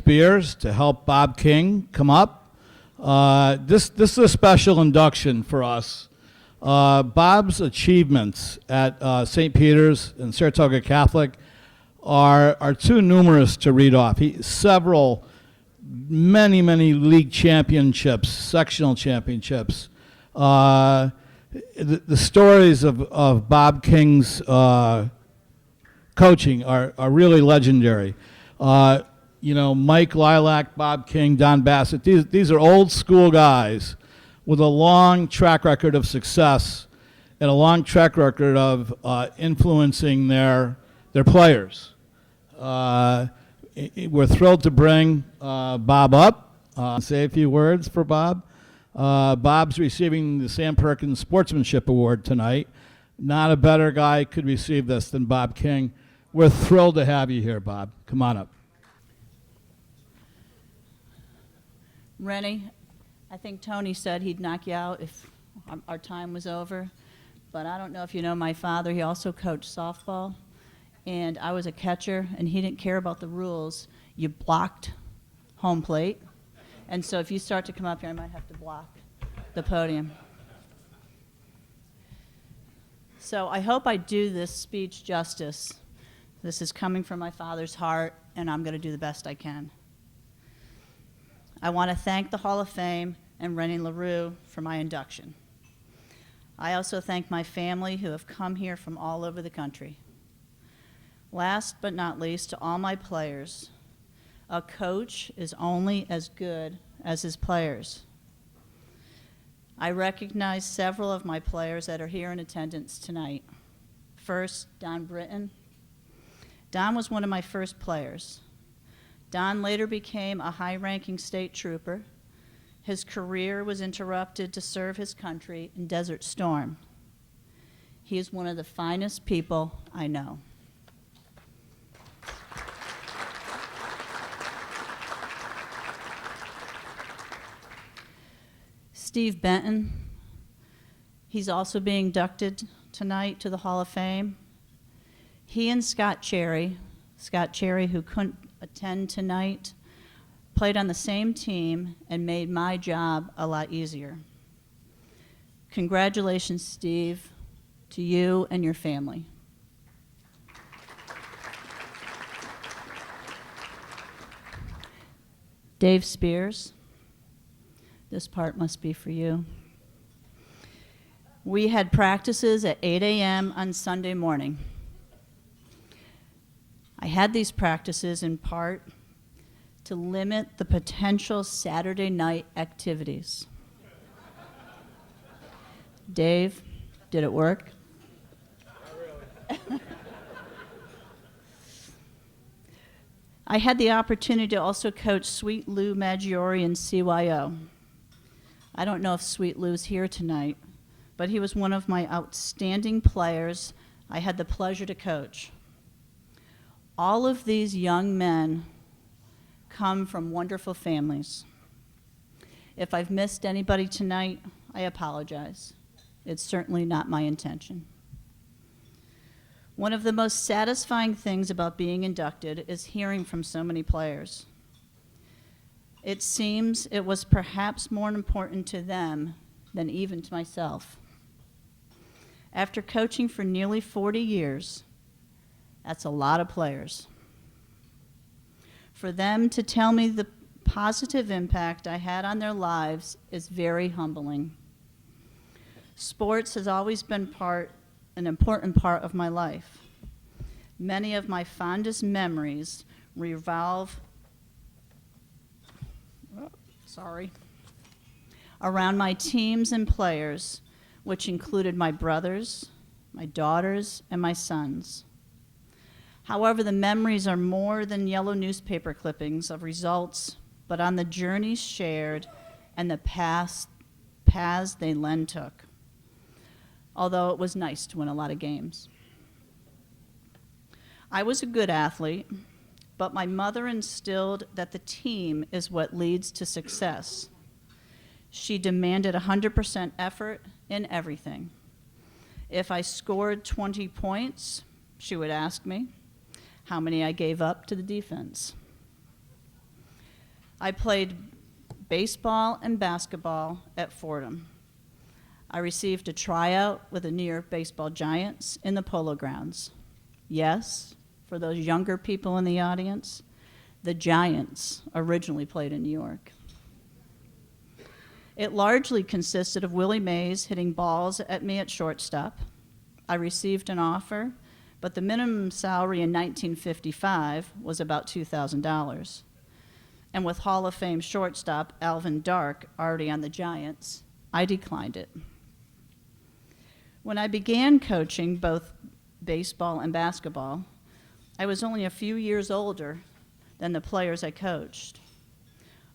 Spears to help Bob King come up. This is a special induction for us. Bob's achievements at St. Peter's and Saratoga Catholic are too numerous to read off. Many league championships, sectional championships. The stories of Bob King's coaching are really legendary. Mike Lilac, Bob King, Don Bassett, these are old school guys with a long track record of success and a long track record of influencing their players. We're thrilled to bring Bob up. Say a few words for Bob. Bob's receiving the Sam Perkins Sportsmanship Award tonight. Not a better guy could receive this than Bob King. We're thrilled to have you here, Bob. Come on up. Rennie, I think Tony said he'd knock you out if our time was over, but I don't know if you know my father. He also coached softball, and I was a catcher, and he didn't care about the rules. You blocked home plate, and so if you start to come up here, I might have to block the podium. So I hope I do this speech justice. This is coming from my father's heart, and I'm going to do the best I can. I want to thank the Hall of Fame and Rennie LaRue for my induction. I also thank my family who have come here from all over the country. Last but not least, to all my players, a coach is only as good as his players. I recognize several of my players that are here in attendance tonight. First, Don Britton. Don was one of my first players. Don later became a high-ranking state trooper. His career was interrupted to serve his country in Desert Storm. He is one of the finest people I know. Steve Benton, he's also being inducted tonight to the Hall of Fame. He and Scott Cherry, who couldn't attend tonight, played on the same team and made my job a lot easier. Congratulations, Steve, to you and your family. Dave Spears, this part must be for you. We had practices at 8 a.m. on Sunday morning. I had these practices in part to limit the potential Saturday night activities. Dave, did it work? Not really. I had the opportunity to also coach Sweet Lou Maggiore in CYO. I don't know if Sweet Lou's here tonight, but he was one of my outstanding players I had the pleasure to coach. All of these young men come from wonderful families. If I've missed anybody tonight, I apologize. It's certainly not my intention. One of the most satisfying things about being inducted is hearing from so many players. It seems it was perhaps more important to them than even to myself. After coaching for nearly 40 years, that's a lot of players. For them to tell me the positive impact I had on their lives is very humbling. Sports has always been an important part of my life. Many of my fondest memories revolve around my teams and players, which included my brothers, my daughters, and my sons. However, the memories are more than yellow newspaper clippings of results, but on the journeys shared and the paths they then took. Although it was nice to win a lot of games. I was a good athlete, but my mother instilled that the team is what leads to success. She demanded 100% effort in everything. If I scored 20 points, she would ask me how many I gave up to the defense. I played baseball and basketball at Fordham. I received a tryout with the New York Baseball Giants in the Polo Grounds. Yes, for those younger people in the audience, the Giants originally played in New York. It largely consisted of Willie Mays hitting balls at me at shortstop. I received an offer, but the minimum salary in 1955 was about $2,000. And with Hall of Fame shortstop Alvin Dark already on the Giants, I declined it. When I began coaching both baseball and basketball, I was only a few years older than the players I coached.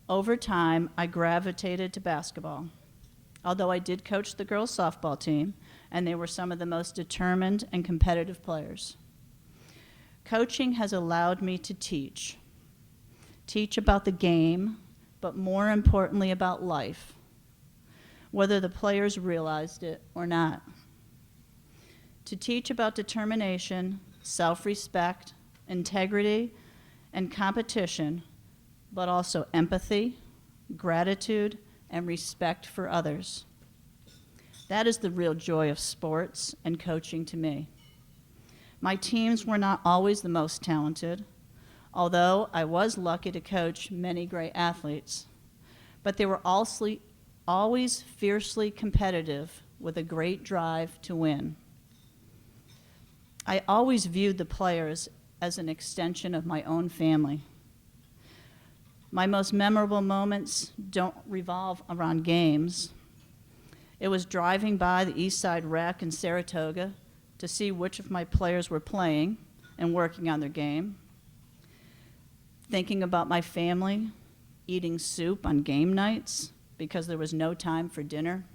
Over time, I gravitated to basketball, although I did coach the girls' softball team, and they were some of the most determined and competitive players. Coaching has allowed me to teach about the game, but more importantly about life, whether the players realized it or not. To teach about determination, self-respect, integrity, and competition, but also empathy, gratitude, and respect for others. That is the real joy of sports and coaching to me. My teams were not always the most talented, although I was lucky to coach many great athletes, but they were always fiercely competitive with a great drive to win. I always viewed the players as an extension of my own family. My most memorable moments don't revolve around games. It was driving by the East Side Rec in Saratoga to see which of my players were playing and working on their game, thinking about my family, eating soup on game nights because there was no time for dinner,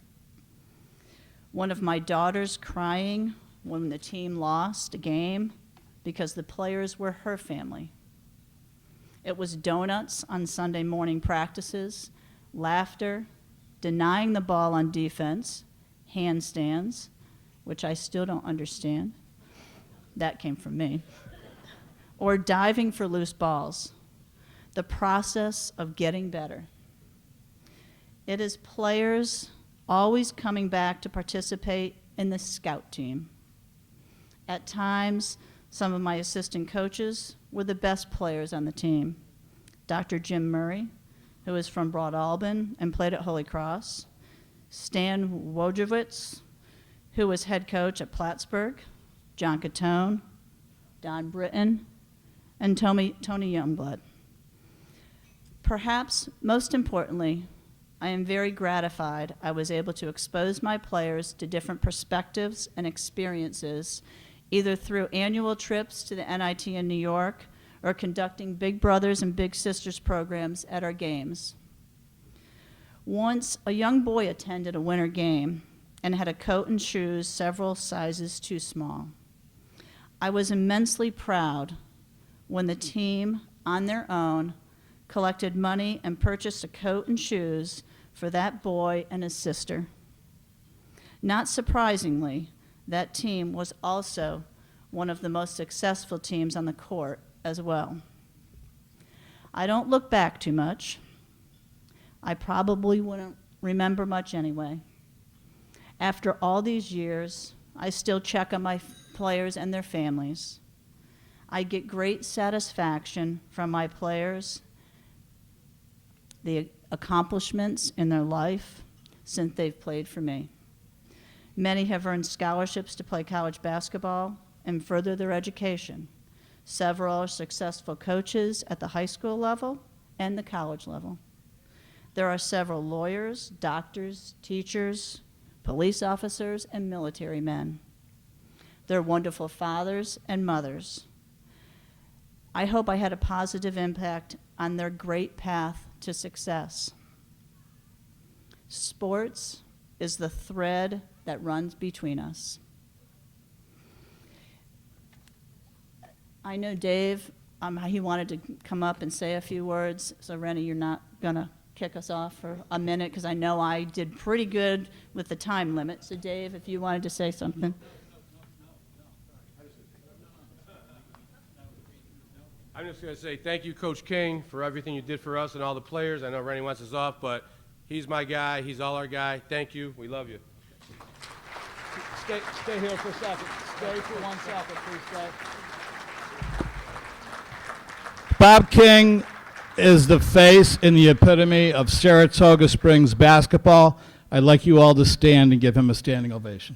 one of my daughters crying when the team lost a game because the players were her family. It was donuts on Sunday morning practices, laughter, denying the ball on defense, handstands, which I still don't understand. That came from me. Or diving for loose balls, the process of getting better. It is players always coming back to participate in the scout team. At times, some of my assistant coaches were the best players on the team. Dr. Jim Murray, who is from Broad Alban and played at Holy Cross. Stan Wojciech, who was head coach at Plattsburgh. John Catone, Don Britton, and Tony Youngblood. Perhaps most importantly, I am very gratified I was able to expose my players to different perspectives and experiences, either through annual trips to the NIT in New York or conducting Big Brothers and Big Sisters programs at our games. Once, a young boy attended a winter game and had a coat and shoes several sizes too small. I was immensely proud when the team, on their own, collected money and purchased a coat and shoes for that boy and his sister. Not surprisingly, that team was also one of the most successful teams on the court as well. I don't look back too much. I probably wouldn't remember much anyway. After all these years, I still check on my players and their families. I get great satisfaction from my players, the accomplishments in their life since they've played for me. Many have earned scholarships to play college basketball and further their education. Several are successful coaches at the high school level and the college level. There are several lawyers, doctors, teachers, police officers, and military men. They're wonderful fathers and mothers. I hope I had a positive impact on their great path to success. Sports is the thread that runs between us. I know Dave, he wanted to come up and say a few words, so Rennie, you're not gonna kick us off for a minute, because I know I did pretty good with the time limit. So Dave, if you wanted to say something. I'm just going to say thank you, Coach King, for everything you did for us and all the players. I know Rennie Wentz is off, but he's my guy. He's all our guy. Thank you. We love you. Stay here for a second. Stay for 1 second, please stay. Bob King is the face and the epitome of Saratoga Springs basketball. I'd like you all to stand and give him a standing ovation.